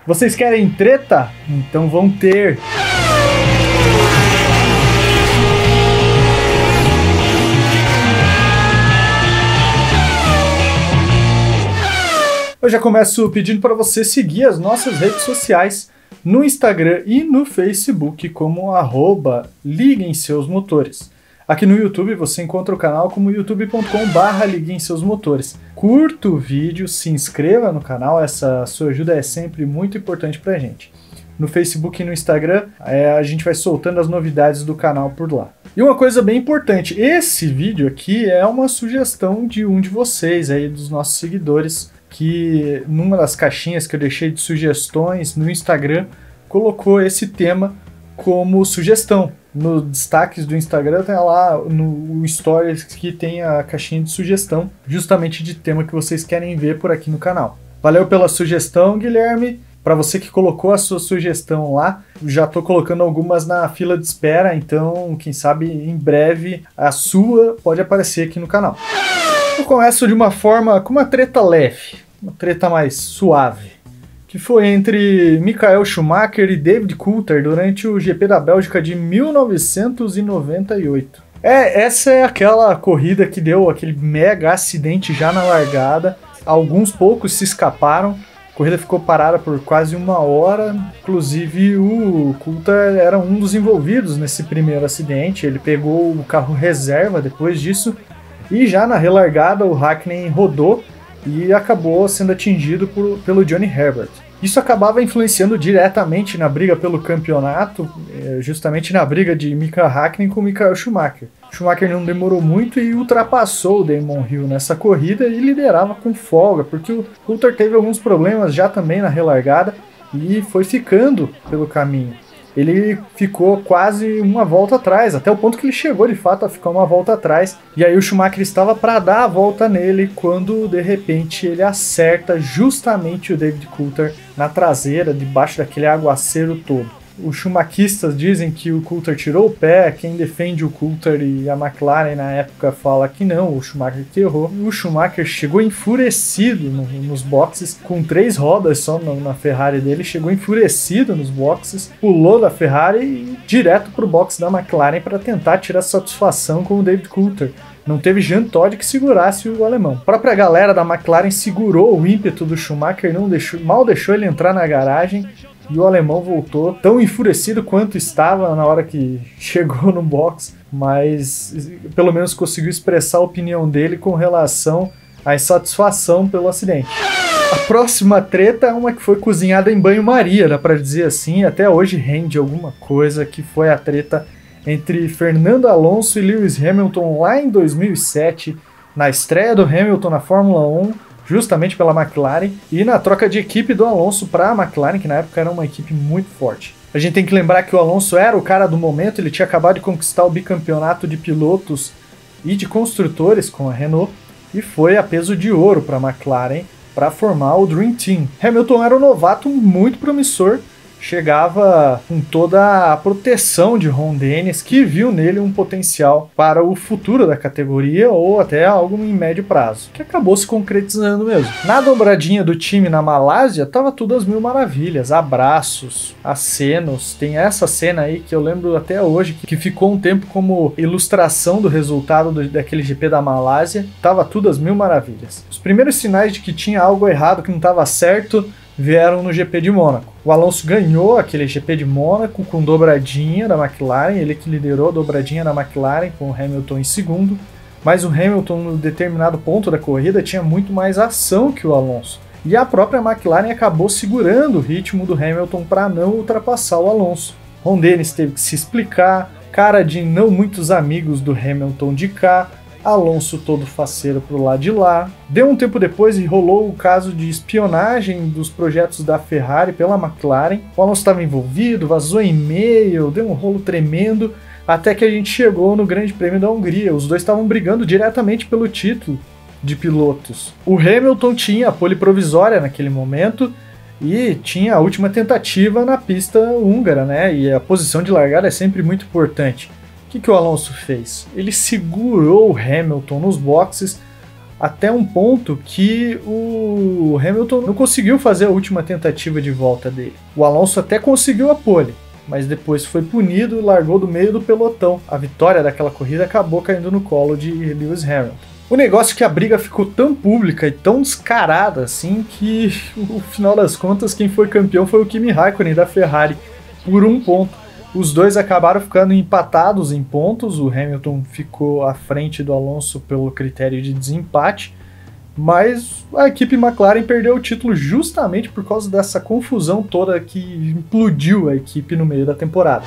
Vocês querem treta? Então vão ter! Eu já começo pedindo para você seguir as nossas redes sociais no Instagram e no Facebook como @liguemseusmotores. Aqui no YouTube você encontra o canal como youtube.com/liguemseusmotores. Curta o vídeo, se inscreva no canal, essa sua ajuda é sempre muito importante pra gente. No Facebook e no Instagram a gente vai soltando as novidades do canal por lá. E uma coisa bem importante, esse vídeo aqui é uma sugestão de um de vocês aí, dos nossos seguidores, que numa das caixinhas que eu deixei de sugestões no Instagram, colocou esse tema como sugestão. Nos destaques do Instagram tem lá no Stories que tem a caixinha de sugestão, justamente de tema que vocês querem ver por aqui no canal. Valeu pela sugestão, Guilherme. Para você que colocou a sua sugestão lá, já estou colocando algumas na fila de espera, então quem sabe em breve a sua pode aparecer aqui no canal. Eu começo de uma forma com uma treta leve, uma treta mais suave, que foi entre Michael Schumacher e David Coulthard durante o GP da Bélgica de 1998. Essa é aquela corrida que deu aquele mega acidente já na largada, alguns poucos se escaparam, a corrida ficou parada por quase uma hora, inclusive o Coulthard era um dos envolvidos nesse primeiro acidente, ele pegou o carro reserva depois disso, e já na relargada o Hakkinen rodou e acabou sendo atingido pelo Johnny Herbert. Isso acabava influenciando diretamente na briga pelo campeonato, justamente na briga de Mika Hakkinen com Michael Schumacher. Schumacher não demorou muito e ultrapassou o Damon Hill nessa corrida e liderava com folga, porque o Coulthard teve alguns problemas já também na relargada e foi ficando pelo caminho. Ele ficou quase uma volta atrás, até o ponto que ele chegou de fato a ficar uma volta atrás. E aí o Schumacher estava para dar a volta nele quando de repente ele acerta justamente o David Coulthard na traseira, debaixo daquele aguaceiro todo. Os schumaquistas dizem que o Coulthard tirou o pé, quem defende o Coulthard e a McLaren na época fala que não, o Schumacher que errou. O Schumacher chegou enfurecido nos boxes, com 3 rodas só na Ferrari dele, chegou enfurecido nos boxes, pulou da Ferrari e direto para o box da McLaren para tentar tirar satisfação com o David Coulthard. Não teve Jean Todt que segurasse o alemão. A própria galera da McLaren segurou o ímpeto do Schumacher, mal deixou ele entrar na garagem, e o alemão voltou tão enfurecido quanto estava na hora que chegou no box, mas pelo menos conseguiu expressar a opinião dele com relação à insatisfação pelo acidente. A próxima treta é uma que foi cozinhada em banho-maria, dá pra dizer assim, até hoje rende alguma coisa, que foi a treta entre Fernando Alonso e Lewis Hamilton lá em 2007, na estreia do Hamilton na Fórmula 1, justamente pela McLaren, e na troca de equipe do Alonso para a McLaren, que na época era uma equipe muito forte. A gente tem que lembrar que o Alonso era o cara do momento, ele tinha acabado de conquistar o bicampeonato de pilotos e de construtores com a Renault, e foi a peso de ouro para a McLaren para formar o Dream Team. Hamilton era um novato muito promissor, chegava com toda a proteção de Ron Dennis, que viu nele um potencial para o futuro da categoria ou até algo em médio prazo, que acabou se concretizando mesmo. Na dobradinha do time na Malásia, tava tudo às mil maravilhas, abraços, acenos, tem essa cena aí que eu lembro até hoje, que ficou um tempo como ilustração do resultado daquele GP da Malásia, tava tudo às mil maravilhas. Os primeiros sinais de que tinha algo errado, que não estava certo, vieram no GP de Mônaco. O Alonso ganhou aquele GP de Mônaco com dobradinha da McLaren, ele que liderou a dobradinha da McLaren com o Hamilton em segundo, mas o Hamilton no determinado ponto da corrida tinha muito mais ação que o Alonso. E a própria McLaren acabou segurando o ritmo do Hamilton para não ultrapassar o Alonso. Ron Dennis teve que se explicar, cara de não muitos amigos do Hamilton de cá, Alonso todo faceiro pro lado de lá. Deu um tempo depois e rolou o caso de espionagem dos projetos da Ferrari pela McLaren. O Alonso estava envolvido, vazou e-mail, deu um rolo tremendo, até que a gente chegou no Grande Prêmio da Hungria. Os dois estavam brigando diretamente pelo título de pilotos. O Hamilton tinha a pole provisória naquele momento e tinha a última tentativa na pista húngara, né? E a posição de largada é sempre muito importante. O que o Alonso fez? Ele segurou o Hamilton nos boxes até um ponto que o Hamilton não conseguiu fazer a última tentativa de volta dele. O Alonso até conseguiu a pole, mas depois foi punido e largou do meio do pelotão. A vitória daquela corrida acabou caindo no colo de Lewis Hamilton. O negócio é que a briga ficou tão pública e tão descarada assim que, no final das contas, quem foi campeão foi o Kimi Raikkonen da Ferrari, por 1 ponto. Os dois acabaram ficando empatados em pontos, o Hamilton ficou à frente do Alonso pelo critério de desempate, mas a equipe McLaren perdeu o título justamente por causa dessa confusão toda que implodiu a equipe no meio da temporada.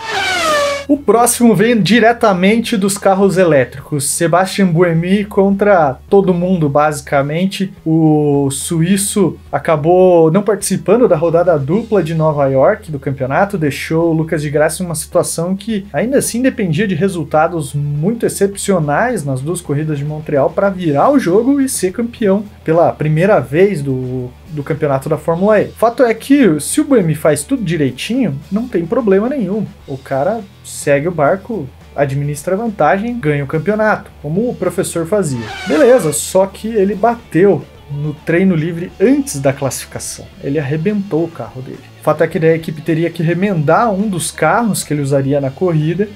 O próximo vem diretamente dos carros elétricos. Sebastian Buemi contra todo mundo, basicamente. O suíço acabou não participando da rodada dupla de Nova York do campeonato, deixou o Lucas de Grassi em uma situação que ainda assim dependia de resultados muito excepcionais nas 2 corridas de Montreal para virar o jogo e ser campeão pela primeira vez do campeonato da Fórmula E. Fato é que se o Buemi faz tudo direitinho, não tem problema nenhum. O cara segue o barco, administra a vantagem, ganha o campeonato, como o professor fazia. Beleza, só que ele bateu no treino livre antes da classificação. Ele arrebentou o carro dele. Fato é que a equipe teria que remendar um dos carros que ele usaria na corrida.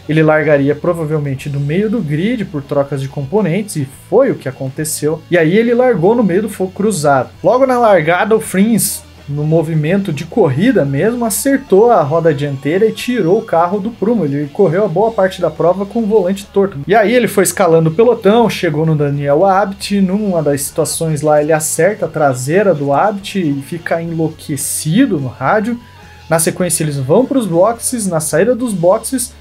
Ele largaria provavelmente do meio do grid por trocas de componentes, e foi o que aconteceu. E aí ele largou no meio do fogo cruzado. Logo na largada, o Frins, no movimento de corrida mesmo, acertou a roda dianteira e tirou o carro do prumo. Ele correu a boa parte da prova com o volante torto. E aí ele foi escalando o pelotão, chegou no Daniel Abt. Numa das situações lá, ele acerta a traseira do Abt e fica enlouquecido no rádio. Na sequência, eles vão para os boxes. Na saída dos boxes,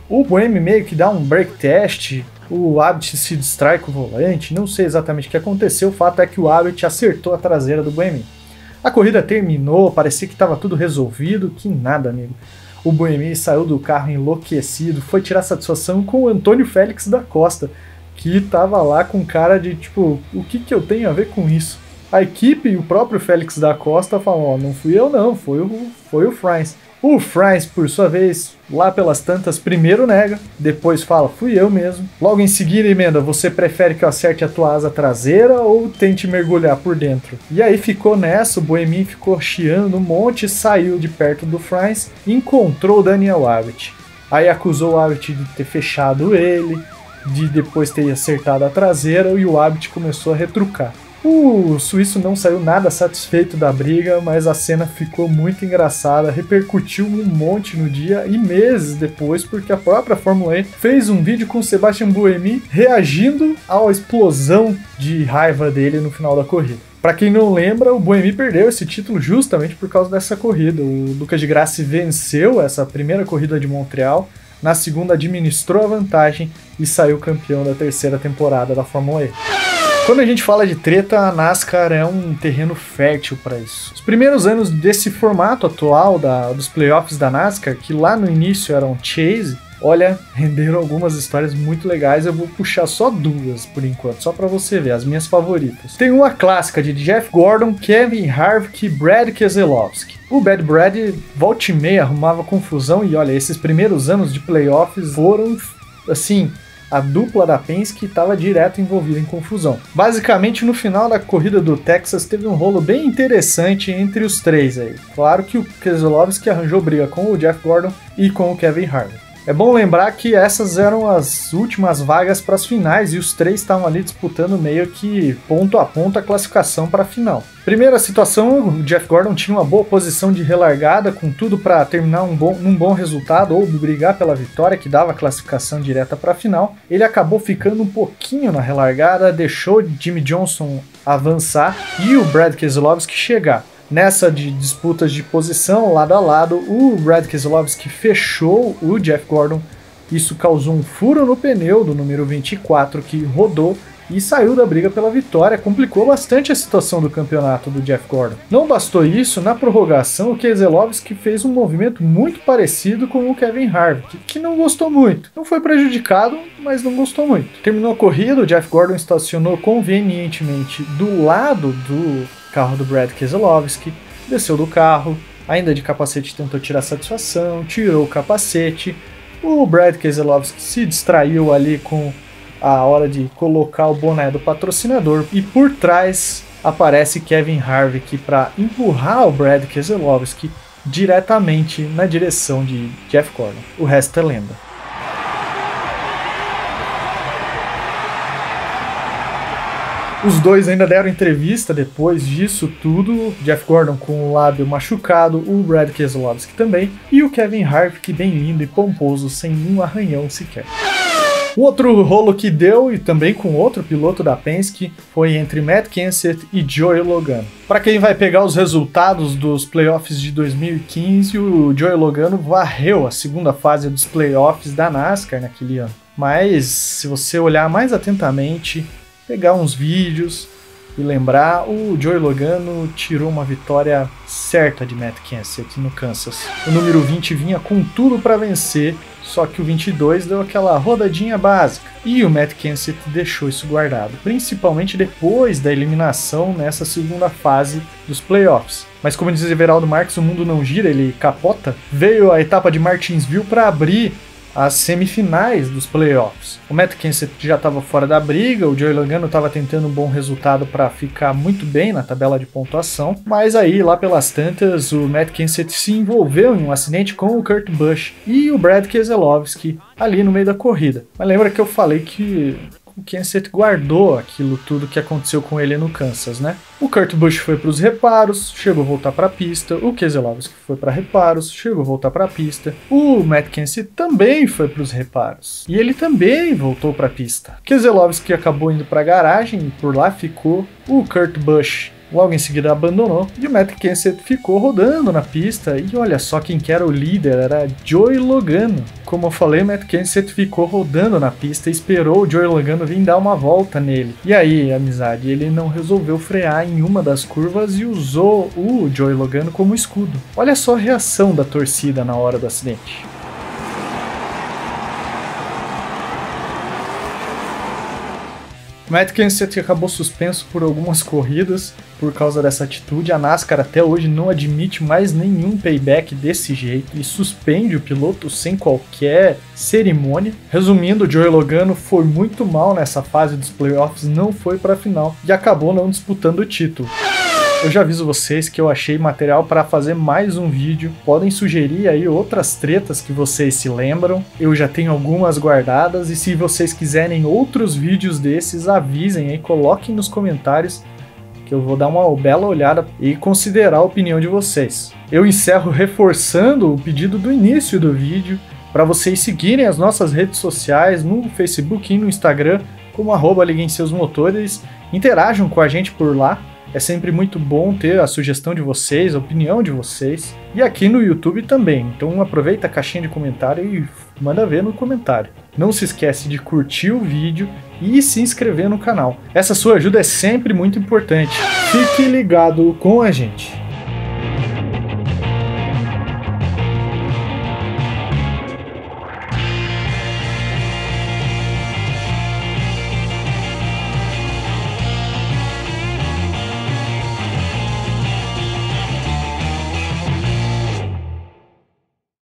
o Buemi meio que dá um break test, o Abt se distrai com o volante, não sei exatamente o que aconteceu, o fato é que o Abt acertou a traseira do Buemi. A corrida terminou, parecia que estava tudo resolvido, que nada, amigo. O Buemi saiu do carro enlouquecido, foi tirar satisfação com o Antônio Félix da Costa, que estava lá com cara de tipo, o que eu tenho a ver com isso? A equipe e o próprio Félix da Costa falam, ó, não fui eu não, foi o Frins. O Frins, por sua vez, lá pelas tantas, primeiro nega, depois fala, fui eu mesmo. Logo em seguida emenda, você prefere que eu acerte a tua asa traseira ou tente mergulhar por dentro? E aí ficou nessa, o Buemi ficou chiando um monte, saiu de perto do Frins e encontrou o Daniel Abt. Aí acusou o Abt de ter fechado ele, de depois ter acertado a traseira, e o Abt começou a retrucar. O suíço não saiu nada satisfeito da briga, mas a cena ficou muito engraçada, repercutiu um monte no dia e meses depois, porque a própria Fórmula E fez um vídeo com o Sebastian Buemi reagindo à explosão de raiva dele no final da corrida. Para quem não lembra, o Buemi perdeu esse título justamente por causa dessa corrida. O Lucas de Grassi venceu essa primeira corrida de Montreal, na segunda administrou a vantagem e saiu campeão da 3ª temporada da Fórmula E. Quando a gente fala de treta, a NASCAR é um terreno fértil para isso. Os primeiros anos desse formato atual dos playoffs da NASCAR, que lá no início eram chase, olha, renderam algumas histórias muito legais. Eu vou puxar só 2 por enquanto, só para você ver, as minhas favoritas. Tem uma clássica de Jeff Gordon, Kevin Harvick e Brad Keselowski. O Bad Brad volta e meia arrumava confusão e olha, esses primeiros anos de playoffs foram, assim, a dupla da Penske estava direto envolvida em confusão. Basicamente, no final da corrida do Texas, teve um rolo bem interessante entre os três aí. Claro que o Keselowski arranjou briga com o Jeff Gordon e com o Kevin Harvick. É bom lembrar que essas eram as últimas vagas para as finais e os três estavam ali disputando meio que ponto a ponto a classificação para a final. Primeira situação, o Jeff Gordon tinha uma boa posição de relargada, com tudo para terminar num bom resultado ou brigar pela vitória, que dava a classificação direta para a final. Ele acabou ficando um pouquinho na relargada, deixou Jimmie Johnson avançar e o Brad Keselowski chegar. Nessa de disputas de posição, lado a lado, o Brad Keselowski fechou o Jeff Gordon. Isso causou um furo no pneu do número 24, que rodou e saiu da briga pela vitória, complicou bastante a situação do campeonato do Jeff Gordon. Não bastou isso, na prorrogação o Keselowski fez um movimento muito parecido com o Kevin Harvick, que não gostou muito. Não foi prejudicado, mas não gostou muito. Terminou a corrida, o Jeff Gordon estacionou convenientemente do lado do carro do Brad Keselowski, desceu do carro, ainda de capacete tentou tirar satisfação, tirou o capacete. O Brad Keselowski se distraiu ali com a hora de colocar o boné do patrocinador. E por trás aparece Kevin Harvick para empurrar o Brad Keselowski diretamente na direção de Jeff Gordon. O resto é lenda. Os dois ainda deram entrevista depois disso tudo, Jeff Gordon com o lábio machucado, o Brad Keselowski também, e o Kevin Harvick bem lindo e pomposo, sem um arranhão sequer. O outro rolo que deu, e também com outro piloto da Penske, foi entre Matt Kenseth e Joey Logano. Para quem vai pegar os resultados dos playoffs de 2015, o Joey Logano varreu a segunda fase dos playoffs da NASCAR naquele ano. Mas, se você olhar mais atentamente, pegar uns vídeos e lembrar, o Joey Logano tirou uma vitória certa de Matt Kenseth no Kansas. O número 20 vinha com tudo para vencer, só que o 22 deu aquela rodadinha básica. E o Matt Kenseth deixou isso guardado, principalmente depois da eliminação nessa segunda fase dos playoffs. Mas como diz Everaldo Marques, o mundo não gira, ele capota. Veio a etapa de Martinsville para abrir as semifinais dos playoffs. O Matt Kenseth já estava fora da briga, o Joey Logano estava tentando um bom resultado para ficar muito bem na tabela de pontuação, mas aí, lá pelas tantas, o Matt Kenseth se envolveu em um acidente com o Kurt Busch e o Brad Keselowski ali no meio da corrida. Mas lembra que eu falei que o Kenseth guardou aquilo tudo que aconteceu com ele no Kansas, né? O Kurt Busch foi para os reparos, chegou a voltar para a pista. O Keselowski foi para reparos, chegou a voltar para a pista. O Matt Kenseth também foi para os reparos e ele também voltou para a pista. Keselowski acabou indo para a garagem e por lá ficou. O Kurt Busch logo em seguida abandonou e o Matt Kenseth ficou rodando na pista. E olha só quem que era o líder, era Joey Logano. Como eu falei, o Matt Kenseth ficou rodando na pista e esperou o Joey Logano vir dar uma volta nele. E aí, amizade, ele não resolveu frear em uma das curvas e usou o Joey Logano como escudo. Olha só a reação da torcida na hora do acidente. Matt Kenseth acabou suspenso por algumas corridas por causa dessa atitude. A NASCAR até hoje não admite mais nenhum payback desse jeito e suspende o piloto sem qualquer cerimônia. Resumindo, o Joey Logano foi muito mal nessa fase dos playoffs, não foi para a final e acabou não disputando o título. Eu já aviso vocês que eu achei material para fazer mais um vídeo. Podem sugerir aí outras tretas que vocês se lembram. Eu já tenho algumas guardadas e se vocês quiserem outros vídeos desses, avisem aí, coloquem nos comentários que eu vou dar uma bela olhada e considerar a opinião de vocês. Eu encerro reforçando o pedido do início do vídeo para vocês seguirem as nossas redes sociais no Facebook e no Instagram como @liguemseusmotores. Interajam com a gente por lá. É sempre muito bom ter a sugestão de vocês, a opinião de vocês. E aqui no YouTube também. Então aproveita a caixinha de comentário e manda ver no comentário. Não se esquece de curtir o vídeo e se inscrever no canal. Essa sua ajuda é sempre muito importante. Fique ligado com a gente.